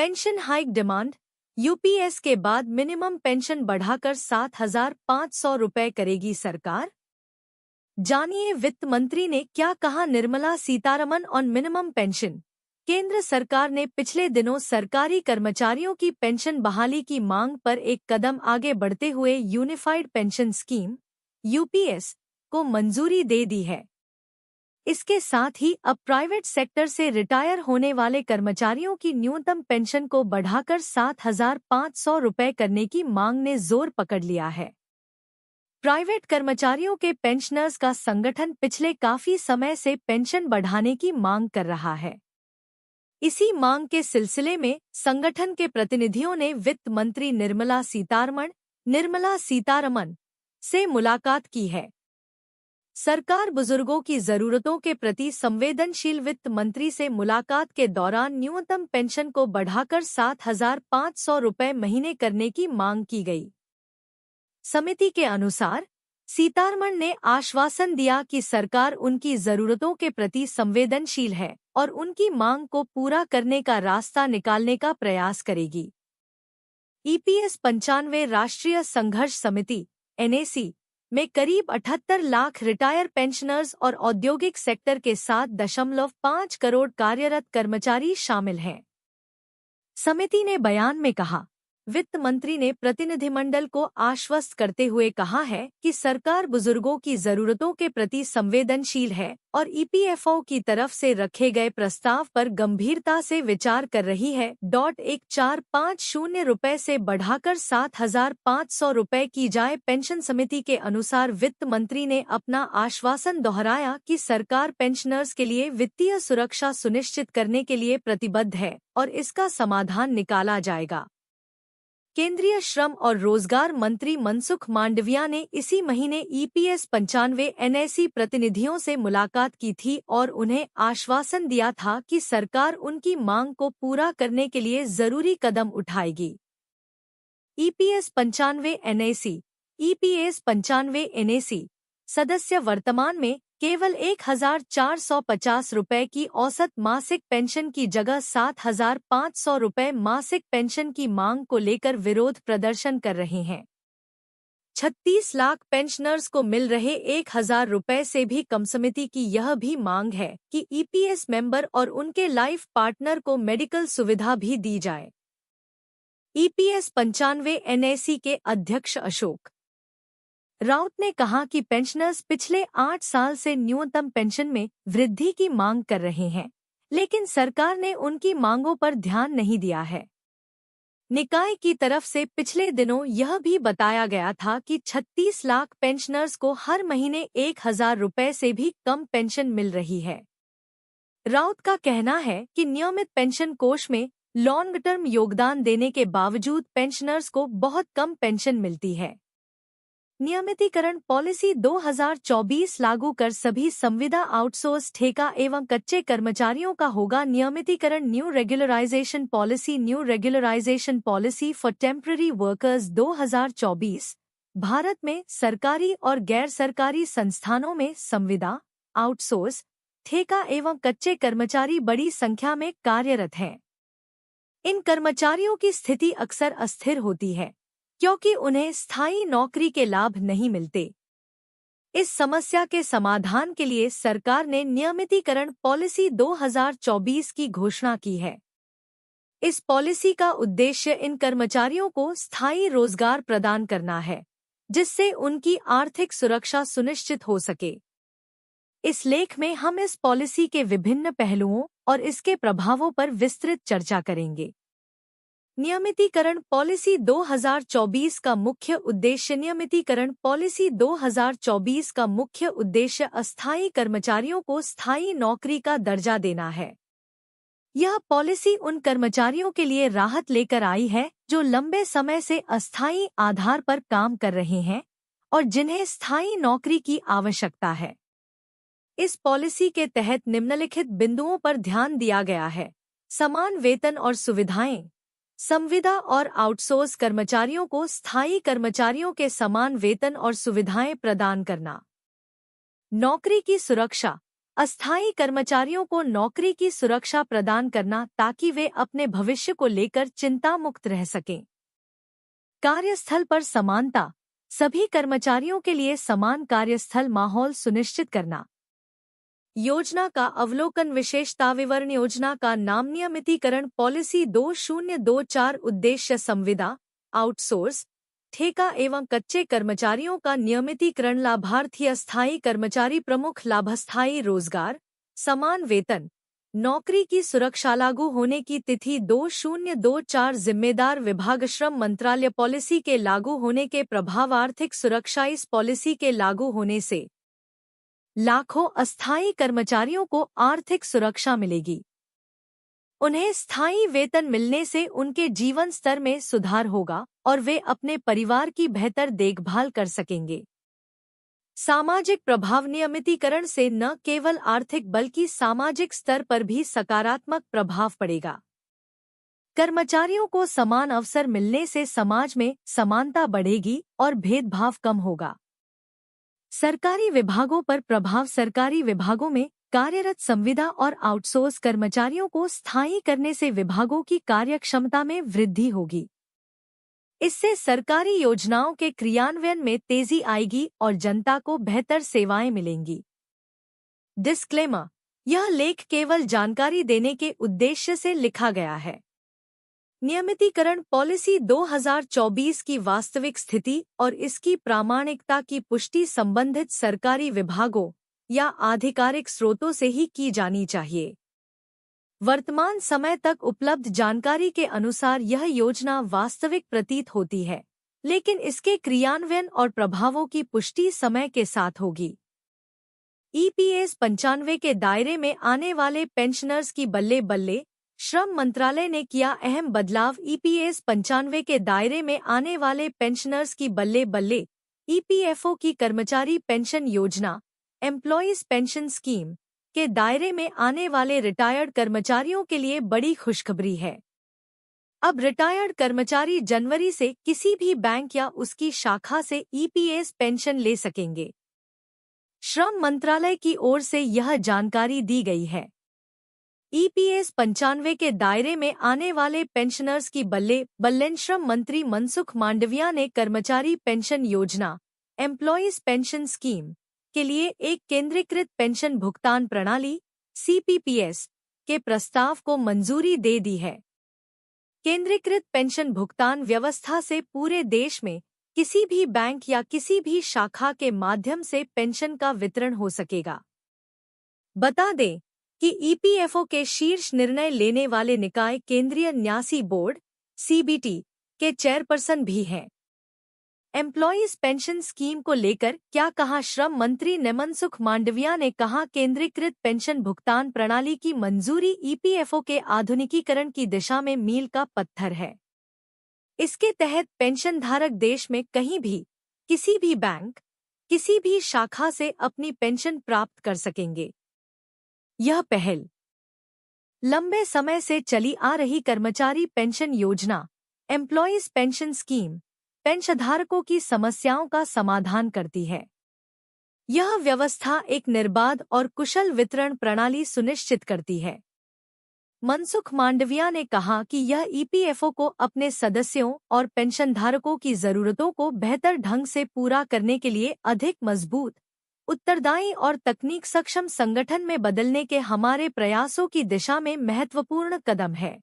Pension hike demand. UPS के बाद minimum pension बढ़ाकर 7,500 रुपए करेगी सरकार। जानिए वित्त मंत्री ने क्या कहा। Nirmala Sitharaman on minimum pension. केंद्र सरकार ने पिछले दिनों सरकारी कर्मचारियों की पेंशन बहाली की मांग पर एक कदम आगे बढ़ते हुए यूनिफाइड पेंशन स्कीम यूपीएस को मंजूरी दे दी है। इसके साथ ही अब प्राइवेट सेक्टर से रिटायर होने वाले कर्मचारियों की न्यूनतम पेंशन को बढ़ाकर 7,500 रुपए करने की मांग ने जोर पकड़ लिया है। प्राइवेट कर्मचारियों के पेंशनर्स का संगठन पिछले काफी समय से पेंशन बढ़ाने की मांग कर रहा है। इसी मांग के सिलसिले में संगठन के प्रतिनिधियों ने वित्त मंत्री निर्मला सीतारमण से मुलाकात की है। सरकार बुजुर्गों की जरूरतों के प्रति संवेदनशील। वित्त मंत्री से मुलाकात के दौरान न्यूनतम पेंशन को बढ़ाकर 7,500 रुपए महीने करने की मांग की गई। समिति के अनुसार सीतारमण ने आश्वासन दिया कि सरकार उनकी जरूरतों के प्रति संवेदनशील है और उनकी मांग को पूरा करने का रास्ता निकालने का प्रयास करेगी। ईपीएस 95 राष्ट्रीय संघर्ष समिति एनएसी में करीब 78 लाख रिटायर पेंशनर्स और औद्योगिक सेक्टर के 7.5 करोड़ कार्यरत कर्मचारी शामिल हैं। समिति ने बयान में कहा, वित्त मंत्री ने प्रतिनिधिमंडल को आश्वस्त करते हुए कहा है कि सरकार बुजुर्गों की जरूरतों के प्रति संवेदनशील है और ईपीएफओ की तरफ से रखे गए प्रस्ताव पर गंभीरता से विचार कर रही है। 1450 रुपए से बढ़ाकर 7,500 रुपए की जाए। पेंशन समिति के अनुसार वित्त मंत्री ने अपना आश्वासन दोहराया कि सरकार पेंशनर्स के लिए वित्तीय सुरक्षा सुनिश्चित करने के लिए प्रतिबद्ध है और इसका समाधान निकाला जाएगा। केंद्रीय श्रम और रोजगार मंत्री मनसुख मांडविया ने इसी महीने ईपीएस 95 एनएसी प्रतिनिधियों से मुलाकात की थी और उन्हें आश्वासन दिया था कि सरकार उनकी मांग को पूरा करने के लिए जरूरी कदम उठाएगी। ईपीएस 95 एनएसी सदस्य वर्तमान में केवल 1,450 रुपए की औसत मासिक पेंशन की जगह 7,500 रुपए मासिक पेंशन की मांग को लेकर विरोध प्रदर्शन कर रहे हैं। 36 लाख पेंशनर्स को मिल रहे 1,000 रुपए से भी कम। समिति की यह भी मांग है कि ईपीएस मेंबर और उनके लाइफ पार्टनर को मेडिकल सुविधा भी दी जाए। ईपीएस 95 एनएसी के अध्यक्ष अशोक राउत ने कहा कि पेंशनर्स पिछले 8 साल से न्यूनतम पेंशन में वृद्धि की मांग कर रहे हैं, लेकिन सरकार ने उनकी मांगों पर ध्यान नहीं दिया है। निकाय की तरफ से पिछले दिनों यह भी बताया गया था कि 36 लाख पेंशनर्स को हर महीने 1,000 रुपए से भी कम पेंशन मिल रही है। राउत का कहना है कि नियमित पेंशन कोष में लॉन्ग टर्म योगदान देने के बावजूद पेंशनर्स को बहुत कम पेंशन मिलती है। नियमितीकरण पॉलिसी 2024 लागू कर सभी संविदा आउटसोर्स ठेका एवं कच्चे कर्मचारियों का होगा नियमितीकरण। New regularization policy for temporary workers 2024 Bharat में सरकारी और गैर सरकारी संस्थानों में संविदा, आउटसोर्स, ठेका एवं कच्चे कर्मचारी बड़ी संख्या में कार्यरत हैं। इन कर्मचारियों की स्थिति अक्सर अस्थिर होती है क्योंकि उन्हें स्थायी नौकरी के लाभ नहीं मिलते। इस समस्या के समाधान के लिए सरकार ने नियमितीकरण पॉलिसी 2024 की घोषणा की है। इस पॉलिसी का उद्देश्य इन कर्मचारियों को स्थायी रोजगार प्रदान करना है, जिससे उनकी आर्थिक सुरक्षा सुनिश्चित हो सके। इस लेख में हम इस पॉलिसी के विभिन्न पहलुओं और इसके प्रभावों पर विस्तृत चर्चा करेंगे। नियमितीकरण पॉलिसी 2024 का मुख्य उद्देश्य नियमितीकरण पॉलिसी 2024 का मुख्य उद्देश्य अस्थायी कर्मचारियों को स्थायी नौकरी का दर्जा देना है। यह पॉलिसी उन कर्मचारियों के लिए राहत लेकर आई है जो लंबे समय से अस्थायी आधार पर काम कर रहे हैं और जिन्हें स्थायी नौकरी की आवश्यकता है। इस पॉलिसी के तहत निम्नलिखित बिंदुओं पर ध्यान दिया गया है: समान वेतन और सुविधाएं, संविदा और आउटसोर्स कर्मचारियों को स्थायी कर्मचारियों के समान वेतन और सुविधाएं प्रदान करना, नौकरी की सुरक्षा, अस्थायी कर्मचारियों को नौकरी की सुरक्षा प्रदान करना ताकि वे अपने भविष्य को लेकर चिंता मुक्त रह सकें। कार्यस्थल पर समानता, सभी कर्मचारियों के लिए समान कार्यस्थल माहौल सुनिश्चित करना। योजना का अवलोकन, विशेषता विवरण। योजना का नाम नियमितीकरण पॉलिसी 2024 उद्देश्य संविदा, आउटसोर्स, ठेका एवं कच्चे कर्मचारियों का नियमितीकरण। लाभार्थी अस्थायी कर्मचारी, प्रमुख लाभ अस्थायी रोजगार, समान वेतन, नौकरी की सुरक्षा। लागू होने की तिथि 2024। जिम्मेदार विभाग श्रम मंत्रालय। पॉलिसी के लागू होने के प्रभाव, आर्थिक सुरक्षा। इस पॉलिसी के लागू होने से लाखों अस्थायी कर्मचारियों को आर्थिक सुरक्षा मिलेगी। उन्हें स्थायी वेतन मिलने से उनके जीवन स्तर में सुधार होगा और वे अपने परिवार की बेहतर देखभाल कर सकेंगे। सामाजिक प्रभाव, नियमितीकरण से न केवल आर्थिक बल्कि सामाजिक स्तर पर भी सकारात्मक प्रभाव पड़ेगा। कर्मचारियों को समान अवसर मिलने से समाज में समानता बढ़ेगी और भेदभाव कम होगा। सरकारी विभागों पर प्रभाव, सरकारी विभागों में कार्यरत संविदा और आउटसोर्स कर्मचारियों को स्थायी करने से विभागों की कार्यक्षमता में वृद्धि होगी। इससे सरकारी योजनाओं के क्रियान्वयन में तेजी आएगी और जनता को बेहतर सेवाएं मिलेंगी। डिस्क्लेमर: यह लेख केवल जानकारी देने के उद्देश्य से लिखा गया है। नियमितीकरण पॉलिसी 2024 की वास्तविक स्थिति और इसकी प्रामाणिकता की पुष्टि संबंधित सरकारी विभागों या आधिकारिक स्रोतों से ही की जानी चाहिए। वर्तमान समय तक उपलब्ध जानकारी के अनुसार यह योजना वास्तविक प्रतीत होती है, लेकिन इसके क्रियान्वयन और प्रभावों की पुष्टि समय के साथ होगी। EPS 95 के दायरे में आने वाले पेंशनर्स की बल्ले बल्ले। श्रम मंत्रालय ने किया अहम बदलाव। EPS 95 के दायरे में आने वाले पेंशनर्स की बल्ले बल्ले। EPFO की कर्मचारी पेंशन योजना, एम्प्लॉयज पेंशन स्कीम के दायरे में आने वाले रिटायर्ड कर्मचारियों के लिए बड़ी खुशखबरी है। अब रिटायर्ड कर्मचारी जनवरी से किसी भी बैंक या उसकी शाखा से EPS पेंशन ले सकेंगे। श्रम मंत्रालय की ओर से यह जानकारी दी गई है। EPS 95 के दायरे में आने वाले पेंशनर्स की बल्ले बल्ले। श्रम मंत्री मनसुख मांडविया ने कर्मचारी पेंशन योजना, एम्प्लॉयज पेंशन स्कीम के लिए एक केंद्रीकृत पेंशन भुगतान प्रणाली CPPS के प्रस्ताव को मंजूरी दे दी है। केंद्रीकृत पेंशन भुगतान व्यवस्था से पूरे देश में किसी भी बैंक या किसी भी शाखा के माध्यम से पेंशन का वितरण हो सकेगा। बता दें कि EPFO के शीर्ष निर्णय लेने वाले निकाय केंद्रीय न्यासी बोर्ड CBT के चेयरपर्सन भी हैं। एम्प्लॉयज पेंशन स्कीम को लेकर क्या कहा श्रम मंत्री ने? मनसुख मांडविया ने कहा, केंद्रीकृत पेंशन भुगतान प्रणाली की मंजूरी EPFO के आधुनिकीकरण की दिशा में मील का पत्थर है। इसके तहत पेंशनधारक देश में कहीं भी, किसी भी बैंक, किसी भी शाखा से अपनी पेंशन प्राप्त कर सकेंगे। यह पहल लंबे समय से चली आ रही कर्मचारी पेंशन योजना, एम्प्लॉयज पेंशन स्कीम, पेंशनधारकों की समस्याओं का समाधान करती है। यह व्यवस्था एक निर्बाध और कुशल वितरण प्रणाली सुनिश्चित करती है। मनसुख मांडविया ने कहा कि यह EPFO को अपने सदस्यों और पेंशनधारकों की जरूरतों को बेहतर ढंग से पूरा करने के लिए अधिक मजबूत, उत्तरदायी और तकनीक सक्षम संगठन में बदलने के हमारे प्रयासों की दिशा में महत्वपूर्ण कदम है।